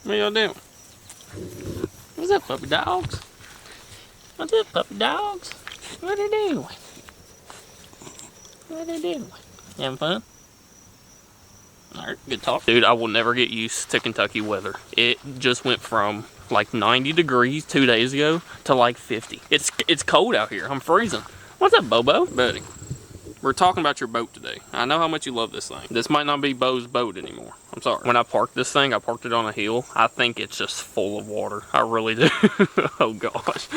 What y'all doing? What's up, puppy dogs? What's up, puppy dogs? What are they doing? What are they doing? You having fun? Alright, good talk. Dude, I will never get used to Kentucky weather. It just went from like 90 degrees 2 days ago to like 50. It's cold out here. I'm freezing. What's up, Bobo? Buddy, we're talking about your boat today. I know how much you love this thing. This might not be Bo's boat anymore. I'm sorry. When I parked this thing, I parked it on a hill. I think it's just full of water. I really do. Oh gosh.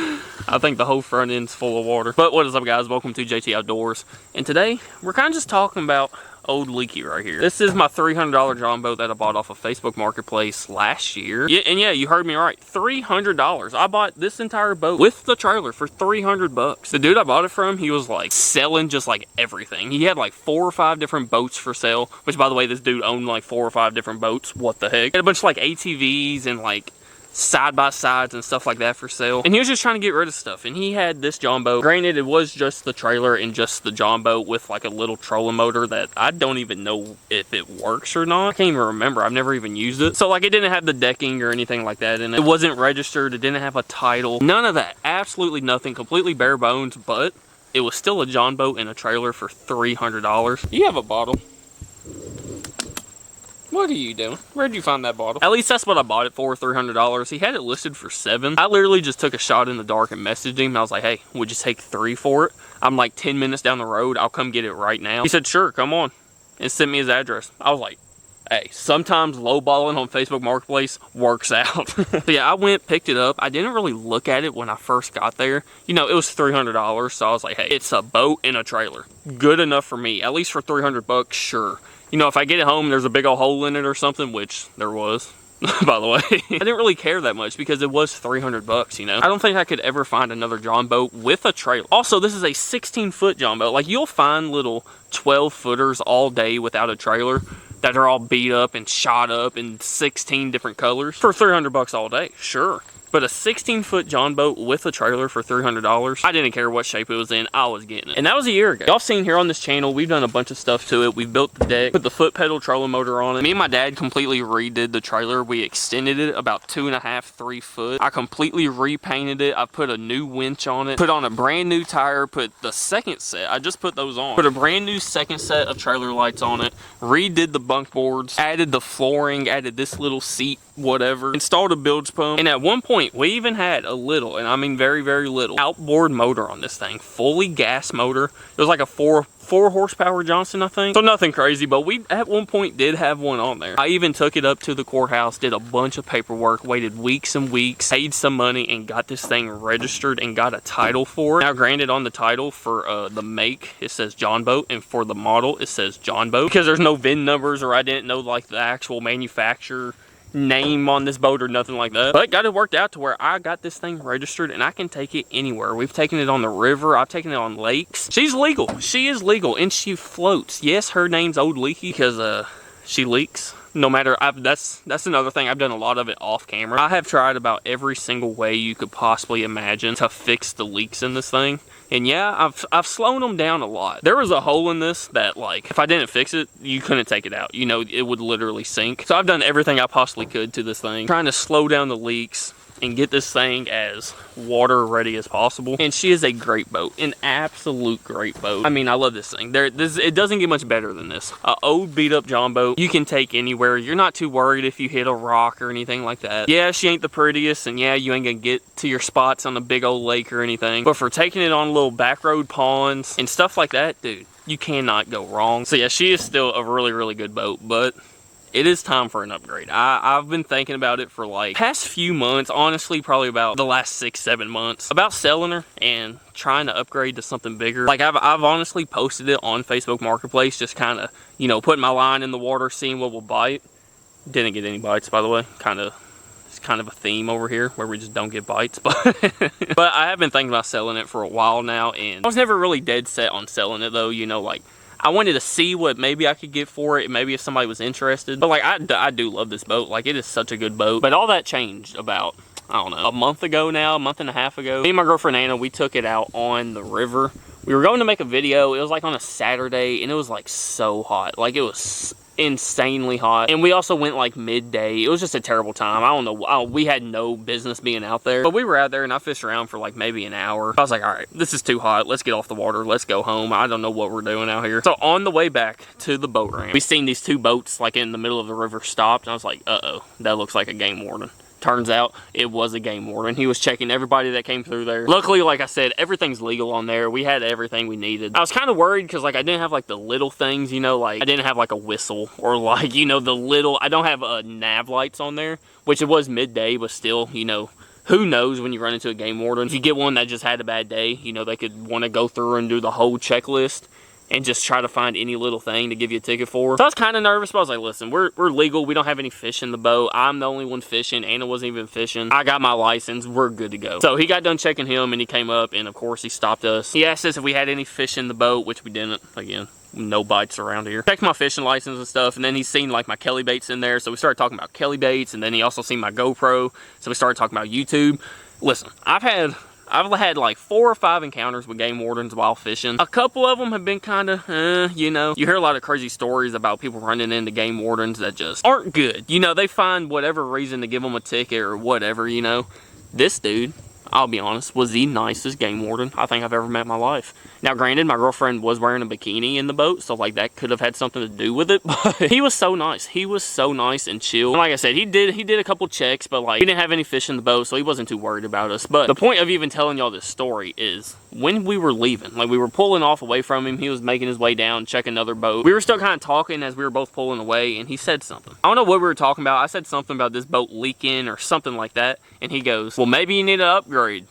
I think the whole front end's full of water. But what is up, guys? Welcome to JT Outdoors. And today, we're kind of just talking about old Leaky right here. This is my $300 Jon boat that I bought off of Facebook Marketplace last year. Yeah, and yeah, you heard me right. $300. I bought this entire boat with the trailer for 300 bucks. The dude I bought it from, he was like selling just like everything. He had like 4 or 5 different boats for sale, which by the way, this dude owned like 4 or 5 different boats. What the heck? He had a bunch of like ATVs and like side-by-sides and stuff like that for sale, and he was just trying to get rid of stuff. And he had this Jon boat. Granted, it was just the trailer and just the Jon boat with like a little trolling motor that I don't even know if it works or not. I can't even remember. I've never even used it. So like, it didn't have the decking or anything like that, and it wasn't registered. It didn't have a title, none of that. Absolutely nothing. Completely bare bones. But it was still a Jon boat in a trailer for $300. You have a bottle. What are you doing? Where'd you find that bottle? At least that's what I bought it for, $300. He had it listed for $7. I literally just took a shot in the dark and messaged him. I was like, hey, would you take $3 for it? I'm like 10 minutes down the road. I'll come get it right now. He said, sure, come on. And sent me his address. I was like, hey, sometimes lowballing on Facebook Marketplace works out. So yeah, I went, picked it up. I didn't really look at it when I first got there. You know, it was $300. So I was like, hey, it's a boat and a trailer. Good enough for me. At least for 300 bucks, sure. You know, if I get it home, there's a big old hole in it or something, which there was, by the way. I didn't really care that much because it was 300 bucks, you know. I don't think I could ever find another Jon boat with a trailer. Also, this is a 16-foot Jon boat. Like, you'll find little 12-footers all day without a trailer that are all beat up and shot up in 16 different colors for 300 bucks all day, sure. But a 16-foot Jon boat with a trailer for $300, I didn't care what shape it was in, I was getting it. And that was a year ago. Y'all seen here on this channel, we've done a bunch of stuff to it. We've built the deck, put the foot pedal trolling motor on it. Me and my dad completely redid the trailer. We extended it about 2.5, 3 foot. I completely repainted it. I put a new winch on it, put on a brand new tire, put the second set. I just put those on. Put a brand new second set of trailer lights on it, redid the bunk boards, added the flooring, added this little seat, whatever, installed a bilge pump. And at one point, we even had a little, and I mean very, very little, outboard motor on this thing. Fully gas motor. It was like a 4 horsepower Johnson, I think. So nothing crazy, but we at one point did have one on there. I even took it up to the courthouse, did a bunch of paperwork, waited weeks and weeks, paid some money, and got this thing registered and got a title for it. Now granted, on the title for the make, it says Jon boat, and for the model, it says Jon boat, because there's no VIN numbers, or I didn't know like the actual manufacturer name on this boat or nothing like that. But got it worked out to where I got this thing registered and I can take it anywhere. We've taken it on the river. I've taken it on lakes. She's legal. She is legal and she floats. Yes, her name's Old Leaky because she leaks. No matter, that's another thing. I've done a lot of it off camera. I have tried about every single way you could possibly imagine to fix the leaks in this thing. And yeah, I've slowed them down a lot. There was a hole in this that, like, if I didn't fix it, you couldn't take it out. You know, it would literally sink. So I've done everything I possibly could to this thing, trying to slow down the leaks and get this thing as water ready as possible. And she is a great boat, an absolute great boat. I mean, I love this thing. It doesn't get much better than this. An old beat up Jon boat you can take anywhere. You're not too worried if you hit a rock or anything like that. Yeah, she ain't the prettiest, and yeah, you ain't gonna get to your spots on a big old lake or anything. But for taking it on little back road ponds and stuff like that, dude, you cannot go wrong. So yeah, she is still a really, really good boat, but it is time for an upgrade. I've been thinking about it for like past few months, honestly, probably about the last 6-7 months, about selling her and trying to upgrade to something bigger. Like I've honestly posted it on Facebook Marketplace, just kind of, you know, putting my line in the water, seeing what will bite. Didn't get any bites, by the way. It's kind of a theme over here where we just don't get bites, but but I have been thinking about selling it for a while now, and I was never really dead set on selling it though. You know, like, I wanted to see what maybe I could get for it, maybe if somebody was interested. But like, I do love this boat. Like, it is such a good boat. But all that changed about, I don't know, a month ago now, a month and a half ago. Me and my girlfriend Anna, we took it out on the river. We were going to make a video. It was like on a Saturday, and it was like so hot. Like, it was insanely hot, and we also went like midday. It was just a terrible time. I don't know, we had no business being out there, but we were out there and I fished around for like maybe an hour. I was like, all right, this is too hot, let's get off the water, let's go home. I don't know what we're doing out here. So on the way back to the boat ramp, we seen these two boats like in the middle of the river stopped, and I was like, uh-oh, that looks like a game warden. Turns out it was a game warden. He was checking everybody that came through there. Luckily, like I said, everything's legal on there. We had everything we needed. I was kind of worried because like I didn't have like the little things, you know, like I didn't have like a whistle or like, you know, the little, I don't have nav lights on there, which it was midday, but still, you know, who knows when you run into a game warden. If you get one that just had a bad day, you know, they could want to go through and do the whole checklist and just try to find any little thing to give you a ticket for. So I was kind of nervous, but I was like, listen, we're legal. We don't have any fish in the boat. I'm the only one fishing. Anna wasn't even fishing. I got my license. We're good to go. So he got done checking him, and he came up, and of course he stopped us. He asked us if we had any fish in the boat, which we didn't. Again, no bites around here. Checked my fishing license and stuff, and then he's seen like my Kelly baits in there. So we started talking about Kelly baits, and then he also seen my GoPro. So we started talking about YouTube. Listen, I've had like 4 or 5 encounters with game wardens while fishing. A couple of them have been kind of, you know. You hear a lot of crazy stories about people running into game wardens that just aren't good. You know, they find whatever reason to give them a ticket or whatever, you know. This dude, I'll be honest, was the nicest game warden I think I've ever met in my life. Now, granted, my girlfriend was wearing a bikini in the boat, so like that could have had something to do with it, but he was so nice. He was so nice and chill. And like I said, he did a couple checks, but like we didn't have any fish in the boat, so he wasn't too worried about us. But the point of even telling y'all this story is when we were leaving, like we were pulling off away from him, he was making his way down, checking another boat. We were still kind of talking as we were both pulling away, and he said something. I don't know what we were talking about. I said something about this boat leaking or something like that, and he goes, well, maybe you need to upgrade.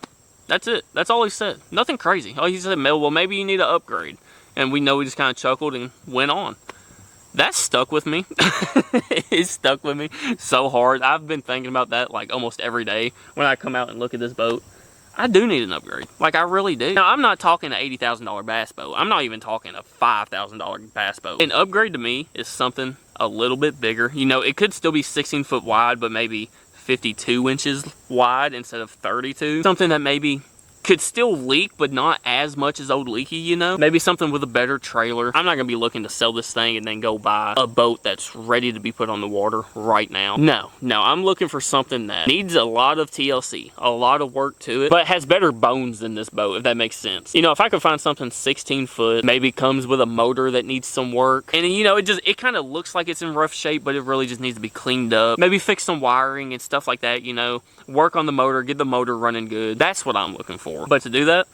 That's it. That's all he said. Nothing crazy. Oh, he said, Mel, well, maybe you need to upgrade. And we know he just kind of chuckled and went on. That stuck with me. It stuck with me so hard. I've been thinking about that like almost every day when I come out and look at this boat. I do need an upgrade. Like, I really do. Now, I'm not talking an $80,000 bass boat. I'm not even talking a $5,000 bass boat. An upgrade to me is something a little bit bigger. You know, it could still be 16 foot wide, but maybe 52 inches wide instead of 32. Something that maybe could still leak, but not as much as old Leaky, you know? Maybe something with a better trailer. I'm not gonna be looking to sell this thing and then go buy a boat that's ready to be put on the water right now. No, I'm looking for something that needs a lot of TLC, a lot of work to it, but has better bones than this boat, if that makes sense. You know, if I could find something 16 foot, maybe comes with a motor that needs some work, and you know, it kind of looks like it's in rough shape, but it really just needs to be cleaned up. Maybe fix some wiring and stuff like that, you know? Work on the motor, get the motor running good. That's what I'm looking for. But to do that,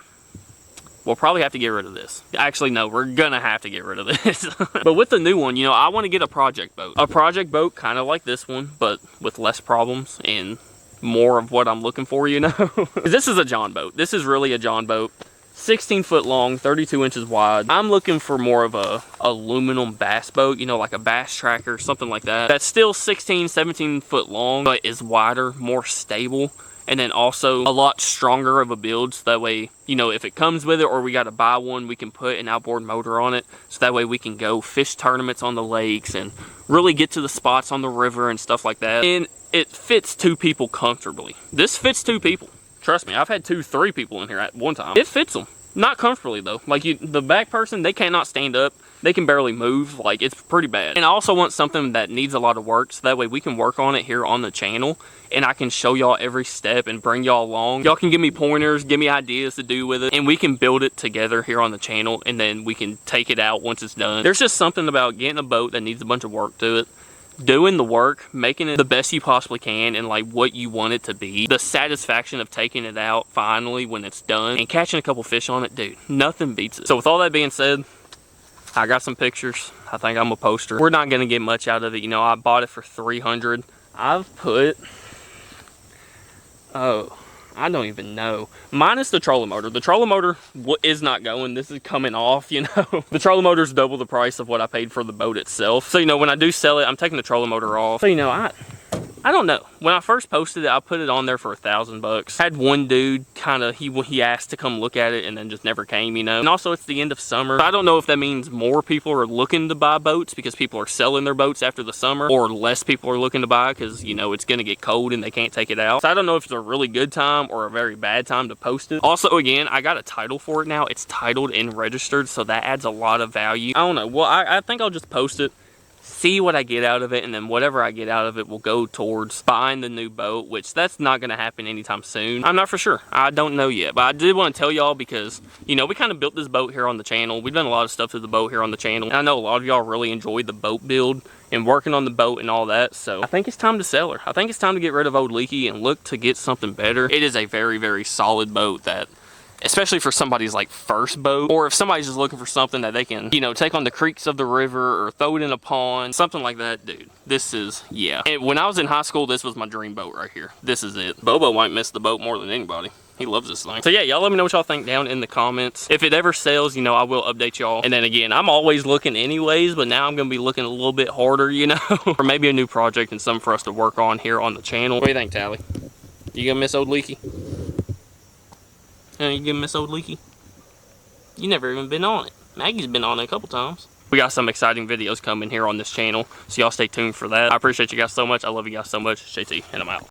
we'll probably have to get rid of this. Actually, no, we're gonna have to get rid of this. But with the new one, you know, I want to get a project boat. A project boat kind of like this one, but with less problems and more of what I'm looking for, you know? This is a Jon boat. This is really a Jon boat. 16 foot long, 32 inches wide. I'm looking for more of a aluminum bass boat, you know, like a bass tracker, something like that. That's still 16, 17 foot long, but is wider, more stable, and then also a lot stronger of a build, so that way, you know, if it comes with it or we got to buy one, we can put an outboard motor on it, so that way we can go fish tournaments on the lakes and really get to the spots on the river and stuff like that. And it fits 2 people comfortably. This fits 2 people. Trust me, I've had 2, 3 people in here at one time. It fits them. Not comfortably though. Like the back person, they cannot stand up. They can barely move. Like, it's pretty bad. And I also want something that needs a lot of work, so that way we can work on it here on the channel, and I can show y'all every step and bring y'all along. Y'all can give me pointers, give me ideas to do with it, and we can build it together here on the channel, and then we can take it out once it's done. There's just something about getting a boat that needs a bunch of work to it, doing the work, making it the best you possibly can and like what you want it to be. The satisfaction of taking it out finally when it's done and catching a couple fish on it, dude, nothing beats it. So with all that being said, I got some pictures. I think I'm a poster. We're not gonna get much out of it. You know, I bought it for $300. I've put, oh, I don't even know. Minus the trolling motor. The trolling motor is not going. This is coming off, you know. The trolling motor is double the price of what I paid for the boat itself. So, you know, when I do sell it, I'm taking the trolling motor off. So, you know, I don't know. When I first posted it, I put it on there for $1,000. Had one dude kind of, he asked to come look at it and then just never came, you know. And also it's the end of summer. I don't know if that means more people are looking to buy boats because people are selling their boats after the summer, or less people are looking to buy because, you know, it's going to get cold and they can't take it out. So I don't know if it's a really good time or a very bad time to post it. Also, again, I got a title for it now. It's titled and registered, so that adds a lot of value. I don't know. Well, I think I'll just post it, see what I get out of it, and then whatever I get out of it will go towards buying the new boat, which that's not going to happen anytime soon. I'm not for sure. I don't know yet, but I did want to tell y'all because, you know, we kind of built this boat here on the channel. We've done a lot of stuff to the boat here on the channel, and I know a lot of y'all really enjoyed the boat build and working on the boat and all that, so I think it's time to sell her. I think it's time to get rid of old Leaky and look to get something better. It is a very, very solid boat that, especially for somebody's like first boat, or if somebody's just looking for something that they can, you know, take on the creeks of the river or throw it in a pond, something like that, dude, this is, yeah. And when I was in high school, this was my dream boat right here. This is it. Bobo might miss the boat more than anybody. He loves this thing. So yeah, y'all let me know what y'all think down in the comments. If it ever sells, you know, I will update y'all. And then again, I'm always looking anyways, but now I'm gonna be looking a little bit harder, you know, for maybe a new project and something for us to work on here on the channel. What do you think, Tally? You gonna miss old Leaky? You gonna miss old Leaky? You never even been on it. Maggie's been on it a couple times. We got some exciting videos coming here on this channel, so y'all stay tuned for that. I appreciate you guys so much. I love you guys so much. JT, and I'm out.